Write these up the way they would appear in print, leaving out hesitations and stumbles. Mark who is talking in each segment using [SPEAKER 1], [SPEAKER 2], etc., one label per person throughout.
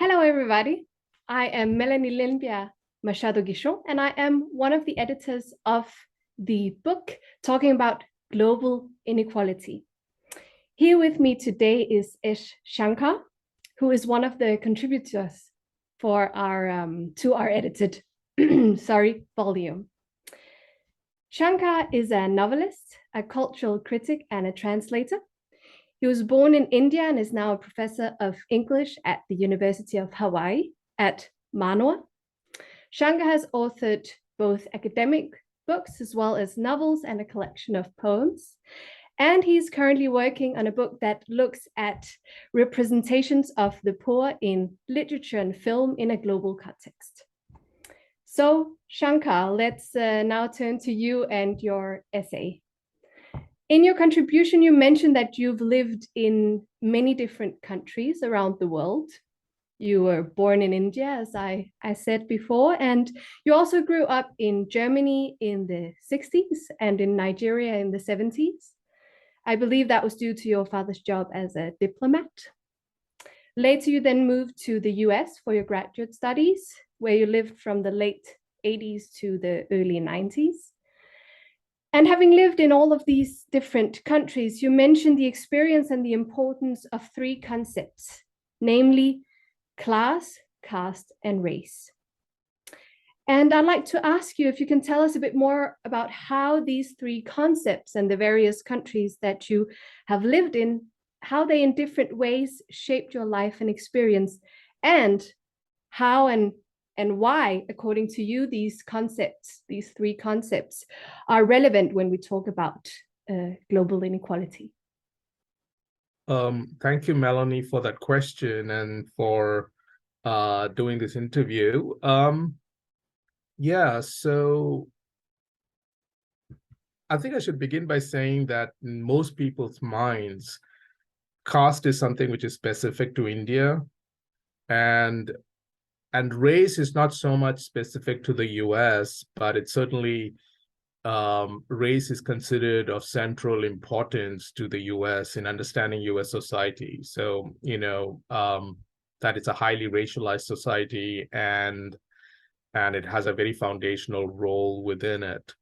[SPEAKER 1] Hello, everybody. I am Melanie Lindbjerg Machado Guichon, and I am one of the editors of the book talking about global inequality. Here with me today is Shankar, who is one of the contributors for our to our edited volume. Shankar is a novelist, a cultural critic, and a translator. He was born in India and is now a professor of English at the University of Hawaii at Manoa. Shankar has authored both academic books as well as novels and a collection of poems. And he's currently working on a book that looks at representations of the poor in literature and film in a global context. So, Shankar, let's now turn to you and your essay. In your contribution, you mentioned that you've lived in many different countries around the world. You were born in India, as I said before, and you also grew up in Germany in the 60s and in Nigeria in the 70s. I believe that was due to your father's job as a diplomat. Later, you then moved to the US for your graduate studies, where you lived from the late 80s to the early 90s. And having lived in all of these different countries, you mentioned the experience and the importance of three concepts, namely class, caste, and race. And I'd like to ask you if you can tell us a bit more about how these three concepts and the various countries that you have lived in, how they in different ways shaped your life and experience, and how and why, according to you, these three concepts, are relevant when we talk about global inequality.
[SPEAKER 2] Thank you, Melanie, for that question and for doing this interview. So I think I should begin by saying that in most people's minds, caste is something which is specific to India, and race is not so much specific to the US, but it's certainly race is considered of central importance to the US in understanding US society. So, that it's a highly racialized society and it has a very foundational role within it.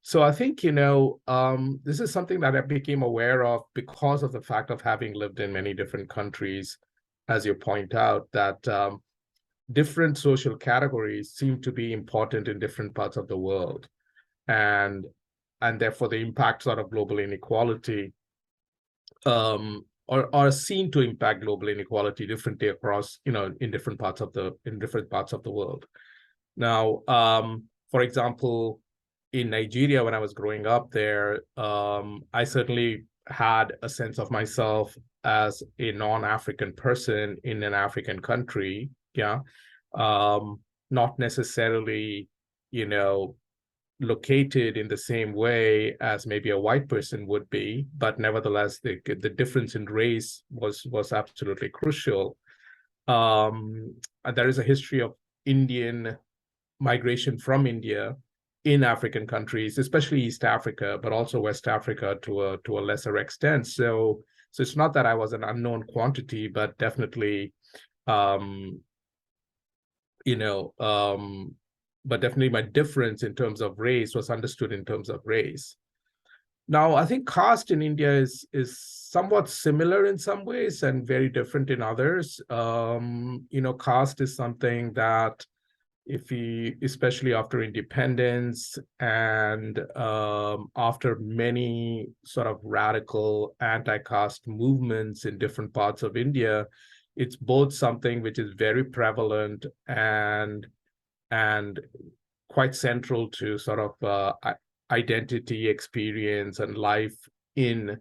[SPEAKER 2] So I think, this is something that I became aware of because of the fact of having lived in many different countries, as you point out, that different social categories seem to be important in different parts of the world. And therefore the impacts of global inequality are seen to impact global inequality differently across, in different parts of the world. Now, for example, in Nigeria, when I was growing up there, I certainly had a sense of myself as a non-African person in an African country. Not necessarily, located in the same way as maybe a white person would be, but nevertheless, the difference in race was absolutely crucial. And there is a history of Indian migration from India in African countries, especially East Africa, but also West Africa to a lesser extent. So it's not that I was an unknown quantity, but definitely, but definitely my difference in terms of race was understood in terms of race. Now, I think caste in India is somewhat similar in some ways and very different in others. Caste is something that especially after independence and after many sort of radical anti-caste movements in different parts of India, it's both something which is very prevalent and quite central to sort of identity, experience, and life in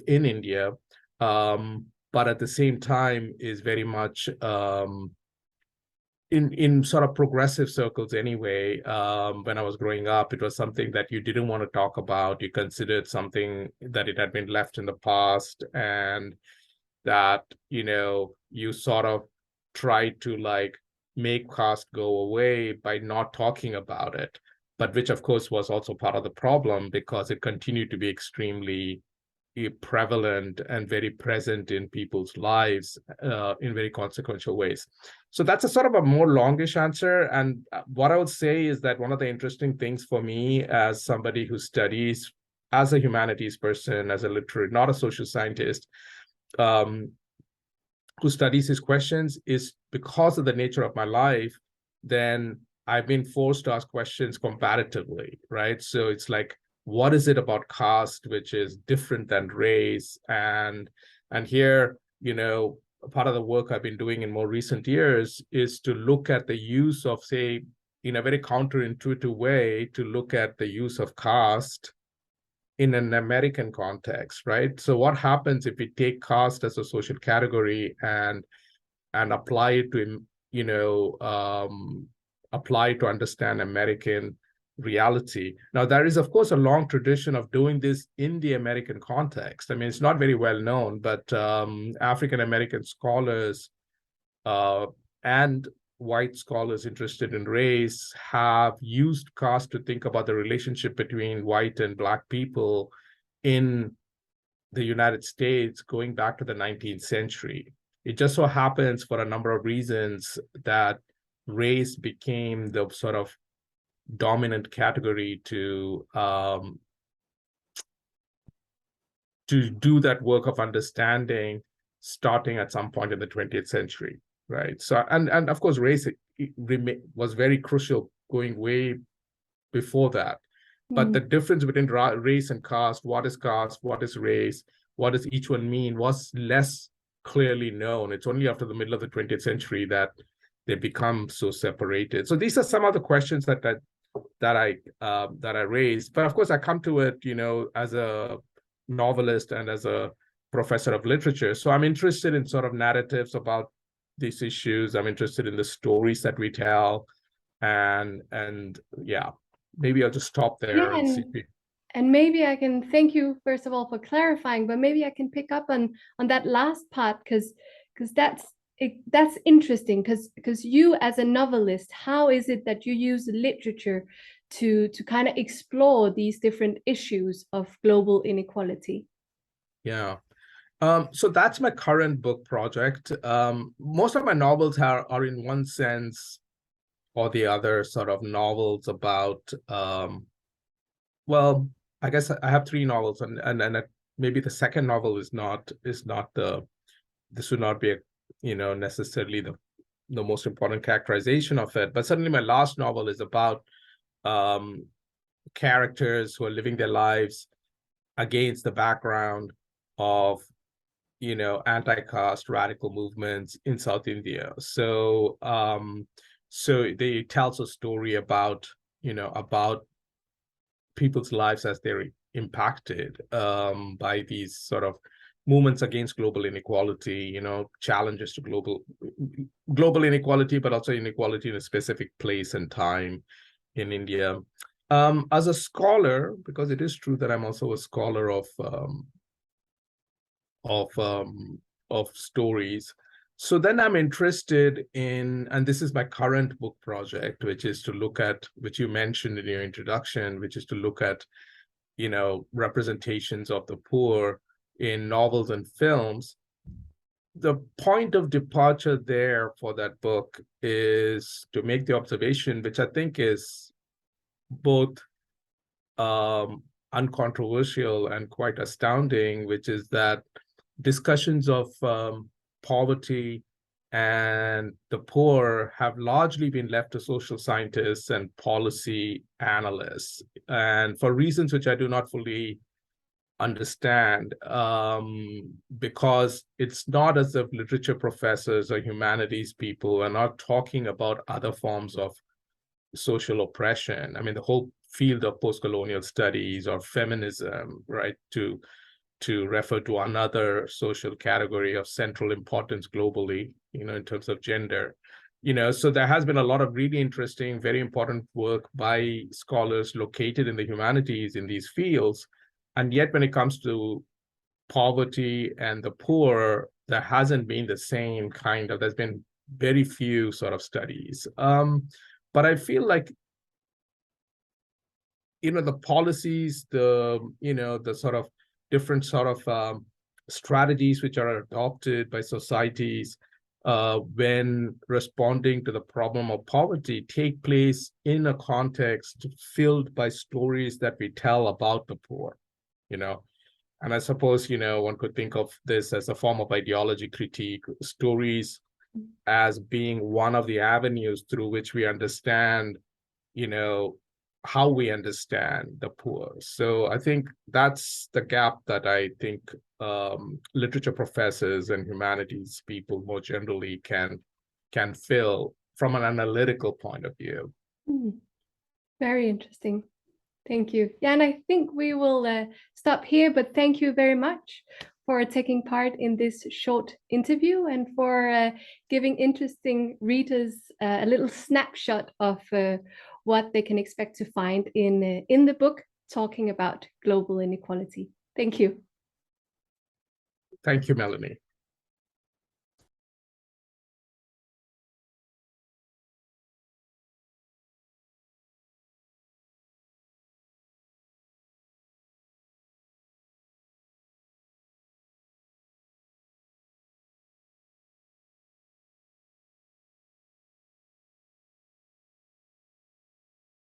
[SPEAKER 2] India, but at the same time is very much in sort of progressive circles anyway. When I was growing up, it was something that you didn't want to talk about. You considered something that it had been left in the past, and that you sort of tried to make caste go away by not talking about it, but which of course was also part of the problem because it continued to be extremely prevalent and very present in people's lives in very consequential ways. So that's a sort of a more longish answer. And what I would say is that one of the interesting things for me as somebody who studies as a humanities person, as a literate, not a social scientist, who studies these questions, is because of the nature of my life, then I've been forced to ask questions comparatively, right? So it's like, what is it about caste which is different than race? And here, part of the work I've been doing in more recent years is to look at the use of, say, in a very counterintuitive way, to look at the use of caste in an American context, right? So what happens if we take caste as a social category and apply it to, apply to understand American reality? Now, there is, of course, a long tradition of doing this in the American context. I mean, it's not very well known, but African American scholars and white scholars interested in race have used caste to think about the relationship between white and Black people in the United States going back to the 19th century. It just so happens, for a number of reasons, that race became the sort of dominant category to do that work of understanding starting at some point in the 20th century, right? So, and of course, race was very crucial going way before that. But the difference between race and caste, what is race, what does each one mean, was less clearly known. It's only after the middle of the 20th century that they become so separated. So these are some of the questions that I raised. But of course, I come to it, as a novelist and as a professor of literature. So I'm interested in sort of narratives about these issues. I'm interested in the stories that we tell, and yeah. Maybe I'll just stop there and see.
[SPEAKER 1] And maybe I can thank you first of all for clarifying, but maybe I can pick up on that last part, because that's interesting, because you as a novelist, how is it that you use literature to kind of explore these different issues of global inequality?
[SPEAKER 2] Yeah. So that's my current book project. Most of my novels are in one sense or the other sort of novels about, well, I guess I have three novels, and maybe the second novel is not this would not be necessarily the most important characterization of it, but certainly my last novel is about characters who are living their lives against the background of anti-caste radical movements in South India. So they tells a story about people's lives as they're impacted by these sort of movements against global inequality, challenges to global inequality, but also inequality in a specific place and time in India. As a scholar, because it is true that I'm also a scholar of stories. So then I'm interested in, and this is my current book project, which is to look at, which you mentioned in your introduction, which is to look at, representations of the poor in novels and films. The point of departure there for that book is to make the observation, which I think is both uncontroversial and quite astounding, which is that discussions of poverty and the poor have largely been left to social scientists and policy analysts. And for reasons which I do not fully understand, because it's not as if literature professors or humanities people are not talking about other forms of social oppression. I mean, the whole field of postcolonial studies or feminism, right, to refer to another social category of central importance globally, in terms of gender. So there has been a lot of really interesting, very important work by scholars located in the humanities in these fields. And yet when it comes to poverty and the poor, there hasn't been the same kind of, there's been very few sort of studies. But I feel like, the policies, the sort of different sort of strategies which are adopted by societies when responding to the problem of poverty take place in a context filled by stories that we tell about the poor, you know. And I suppose, one could think of this as a form of ideology critique, stories as being one of the avenues through which we understand, how we understand the poor. So I think that's the gap that I think literature professors and humanities people more generally can fill from an analytical point of view.
[SPEAKER 1] Very interesting. Thank you. Yeah, and I think we will stop here, but thank you very much for taking part in this short interview and for giving interesting readers a little snapshot of what they can expect to find in the book talking about global inequality. Thank you.
[SPEAKER 2] Thank you, Melanie.